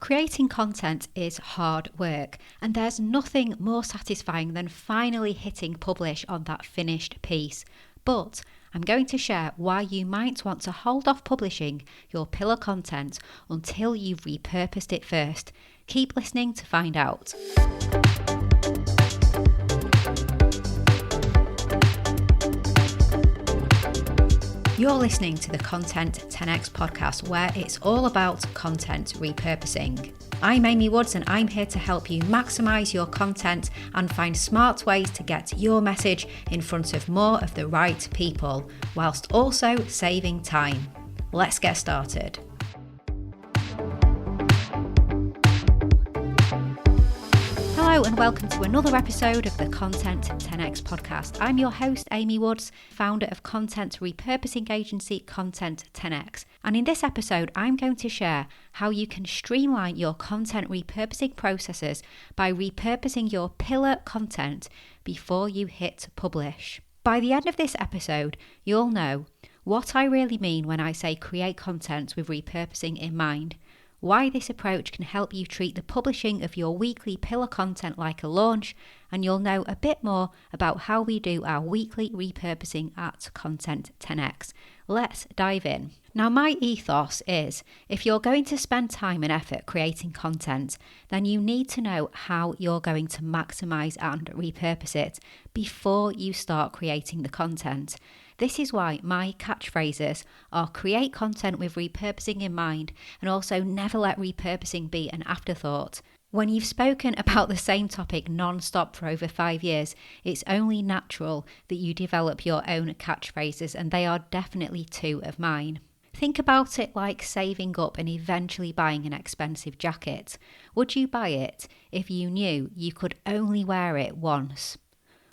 Creating content is hard work, and there's nothing more satisfying than finally hitting publish on that finished piece. But I'm going to share why you might want to hold off publishing your pillar content until you've repurposed it first. Keep listening to find out. You're listening to the Content 10x podcast, where it's all about content repurposing. I'm Amy Woods, and I'm here to help you maximize your content and find smart ways to get your message in front of more of the right people, whilst also saving time. Let's get started. Hello and welcome to another episode of the Content 10x podcast. I'm your host, Amy Woods, founder of content repurposing agency Content 10x. And in this episode, I'm going to share how you can streamline your content repurposing processes by repurposing your pillar content before you hit publish. By the end of this episode, you'll know what I really mean when I say create content with repurposing in mind, why this approach can help you treat the publishing of your weekly pillar content like a launch, and you'll know a bit more about how we do our weekly repurposing at Content 10x. Let's dive in. Now, my ethos is, if you're going to spend time and effort creating content, then you need to know how you're going to maximize and repurpose it before you start creating the content. This is why my catchphrases are create content with repurposing in mind, and also never let repurposing be an afterthought. When you've spoken about the same topic non-stop for over 5 years, it's only natural that you develop your own catchphrases, and they are definitely two of mine. Think about it like saving up and eventually buying an expensive jacket. Would you buy it if you knew you could only wear it once?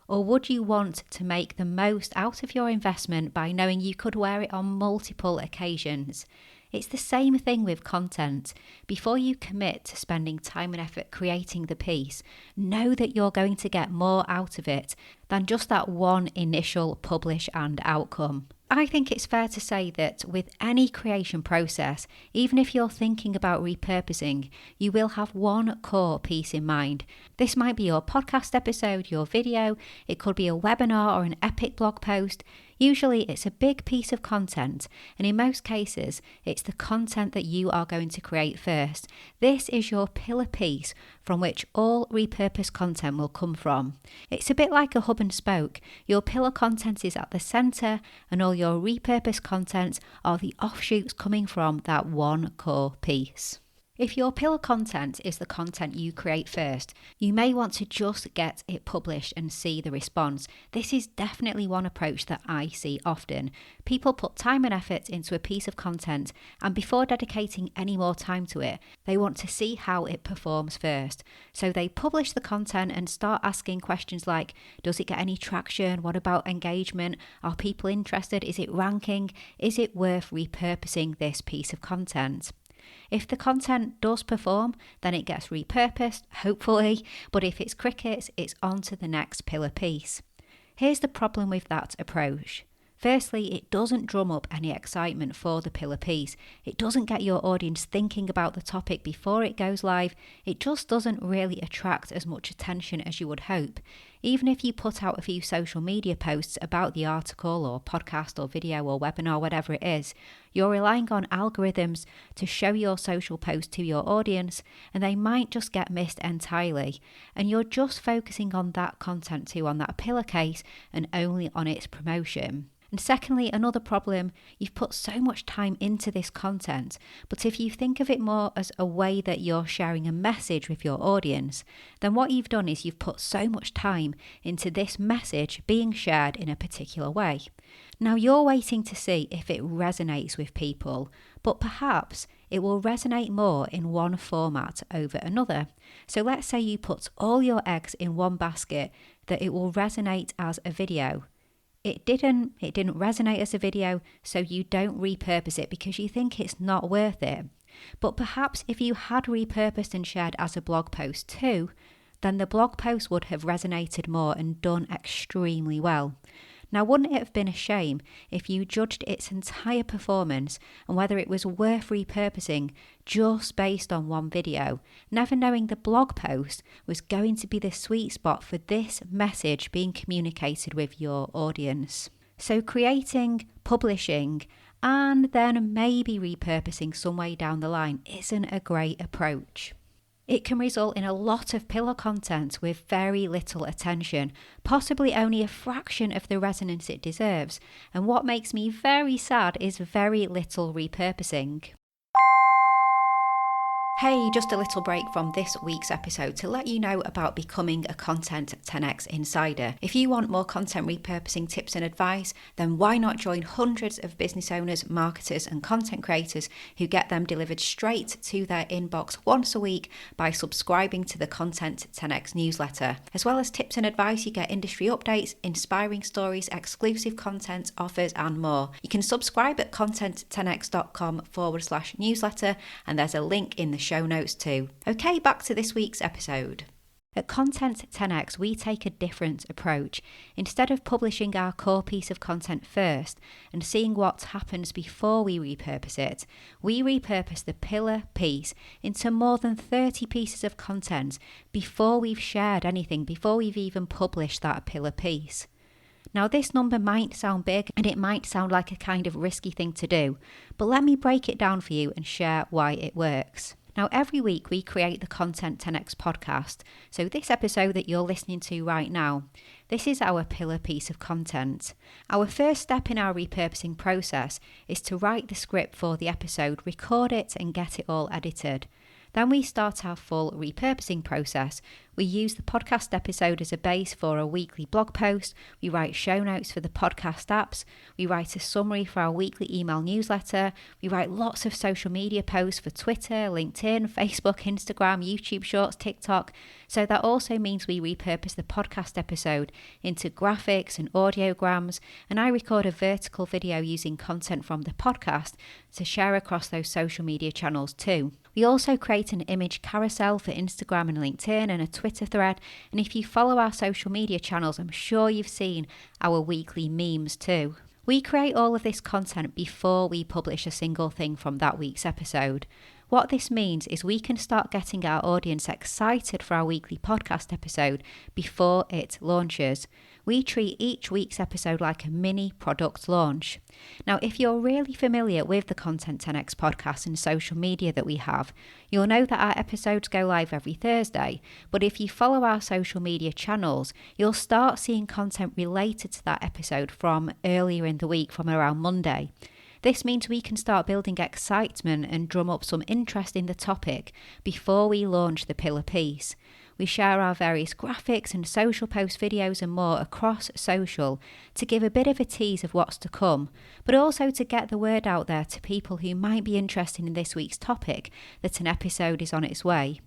Or would you want to make the most out of your investment by knowing you could wear it on multiple occasions? It's the same thing with content. Before you commit to spending time and effort creating the piece, know that you're going to get more out of it than just that one initial publish and outcome. I think it's fair to say that with any creation process, even if you're thinking about repurposing, you will have one core piece in mind. This might be your podcast episode, your video, it could be a webinar or an epic blog post. Usually it's a big piece of content, and in most cases, it's the content that you are going to create first. This is your pillar piece from which all repurposed content will come from. It's a bit like a hub and spoke. Your pillar content is at the centre, and all your repurposed content are the offshoots coming from that one core piece. If your pillar content is the content you create first, you may want to just get it published and see the response. This is definitely one approach that I see often. People put time and effort into a piece of content, and before dedicating any more time to it, they want to see how it performs first. So they publish the content and start asking questions like, does it get any traction? What about engagement? Are people interested? Is it ranking? Is it worth repurposing this piece of content? If the content does perform, then it gets repurposed, hopefully, but if it's crickets, it's on to the next pillar piece. Here's the problem with that approach. Firstly, it doesn't drum up any excitement for the pillar piece. It doesn't get your audience thinking about the topic before it goes live. It just doesn't really attract as much attention as you would hope. Even if you put out a few social media posts about the article or podcast or video or webinar, whatever it is, you're relying on algorithms to show your social post to your audience, and they might just get missed entirely. And you're just focusing on that content too, on that pillar case, and only on its promotion. And secondly, another problem, you've put so much time into this content, but if you think of it more as a way that you're sharing a message with your audience, then what you've done is you've put so much time into this message being shared in a particular way. Now you're waiting to see if it resonates with people, but perhaps it will resonate more in one format over another. So let's say you put all your eggs in one basket, that it will resonate as a video. It didn't resonate as a video, so you don't repurpose it because you think it's not worth it. But perhaps if you had repurposed and shared as a blog post too, then the blog post would have resonated more and done extremely well. Now, wouldn't it have been a shame if you judged its entire performance and whether it was worth repurposing just based on one video, never knowing the blog post was going to be the sweet spot for this message being communicated with your audience? So creating, publishing, and then maybe repurposing some way down the line isn't a great approach. It can result in a lot of pillar content with very little attention, possibly only a fraction of the resonance it deserves, and what makes me very sad is very little repurposing. Hey, just a little break from this week's episode to let you know about becoming a Content 10x Insider. If you want more content repurposing tips and advice, then why not join hundreds of business owners, marketers and content creators who get them delivered straight to their inbox once a week by subscribing to the Content 10x newsletter. As well as tips and advice, you get industry updates, inspiring stories, exclusive content, offers and more. You can subscribe at content10x.com/newsletter and there's a link in the show notes too. Okay, back to this week's episode. At Content 10x, we take a different approach. Instead of publishing our core piece of content first and seeing what happens before we repurpose it, we repurpose the pillar piece into more than 30 pieces of content before we've shared anything, before we've even published that pillar piece. Now, this number might sound big and it might sound like a kind of risky thing to do, but let me break it down for you and share why it works. Now, every week we create the Content 10x podcast. So this episode that you're listening to right now, this is our pillar piece of content. Our first step in our repurposing process is to write the script for the episode, record it and get it all edited. Then we start our full repurposing process. We use the podcast episode as a base for a weekly blog post. We write show notes for the podcast apps. We write a summary for our weekly email newsletter. We write lots of social media posts for Twitter, LinkedIn, Facebook, Instagram, YouTube Shorts, TikTok. So that also means we repurpose the podcast episode into graphics and audiograms. And I record a vertical video using content from the podcast to share across those social media channels too. We also create an image carousel for Instagram and LinkedIn and a Twitter thread. And if you follow our social media channels, I'm sure you've seen our weekly memes too. We create all of this content before we publish a single thing from that week's episode. What this means is we can start getting our audience excited for our weekly podcast episode before it launches. We treat each week's episode like a mini product launch. Now, if you're really familiar with the Content 10x podcast and social media that we have, you'll know that our episodes go live every Thursday. But if you follow our social media channels, you'll start seeing content related to that episode from earlier in the week, from around Monday. This means we can start building excitement and drum up some interest in the topic before we launch the pillar piece. We share our various graphics and social post videos and more across social to give a bit of a tease of what's to come, but also to get the word out there to people who might be interested in this week's topic that an episode is on its way.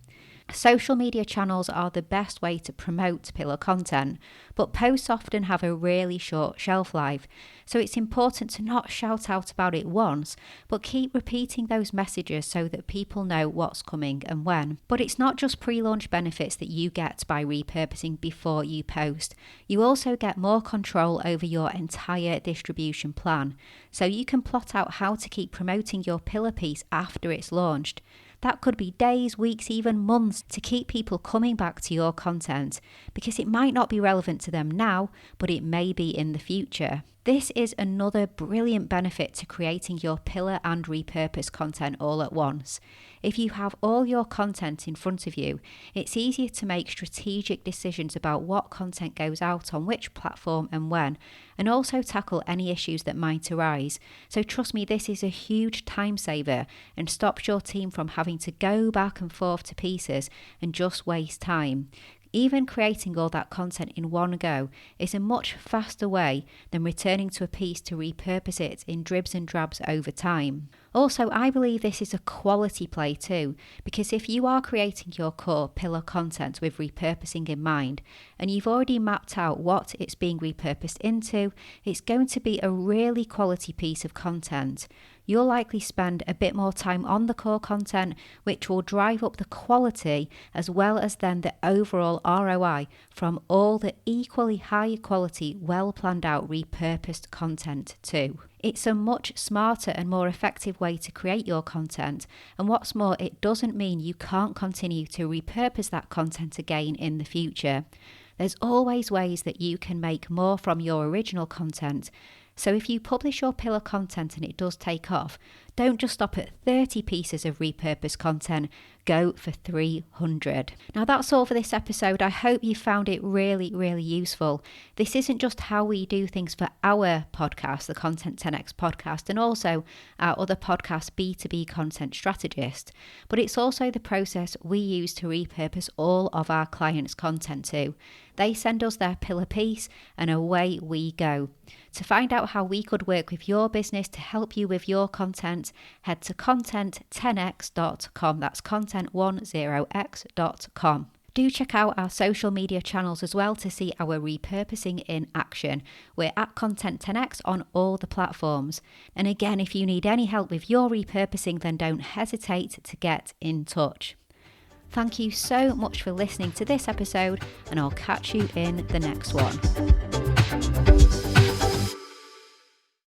Social media channels are the best way to promote pillar content, but posts often have a really short shelf life, so it's important to not shout out about it once, but keep repeating those messages so that people know what's coming and when. But it's not just pre-launch benefits that you get by repurposing before you post. You also get more control over your entire distribution plan, so you can plot out how to keep promoting your pillar piece after it's launched. That could be days, weeks, even months to keep people coming back to your content because it might not be relevant to them now, but it may be in the future. This is another brilliant benefit to creating your pillar and repurpose content all at once. If you have all your content in front of you, it's easier to make strategic decisions about what content goes out on which platform and when, and also tackle any issues that might arise. So trust me, this is a huge time saver and stops your team from having to go back and forth to pieces and just waste time. Even creating all that content in one go is a much faster way than returning to a piece to repurpose it in dribs and drabs over time. Also, I believe this is a quality play too, because if you are creating your core pillar content with repurposing in mind, and you've already mapped out what it's being repurposed into, it's going to be a really quality piece of content. you'll likely spend a bit more time on the core content, which will drive up the quality as well as then the overall ROI from all the equally high quality, well planned out repurposed content too. It's a much smarter and more effective way to create your content, and what's more, it doesn't mean you can't continue to repurpose that content again in the future. There's always ways that you can make more from your original content. So if you publish your pillar content and it does take off, don't just stop at 30 pieces of repurposed content, go for 300. Now that's all for this episode. I hope you found it really, really useful. This isn't just how we do things for our podcast, the Content 10X podcast, and also our other podcast, B2B Content Strategist, but it's also the process we use to repurpose all of our clients' content too. They send us their pillar piece and away we go. To find out how we could work with your business to help you with your content, head to content10x.com. That's content10x.com. Do check out our social media channels as well to see our repurposing in action. We're at Content 10X on all the platforms. And again, if you need any help with your repurposing, then don't hesitate to get in touch. Thank you so much for listening to this episode, and I'll catch you in the next one.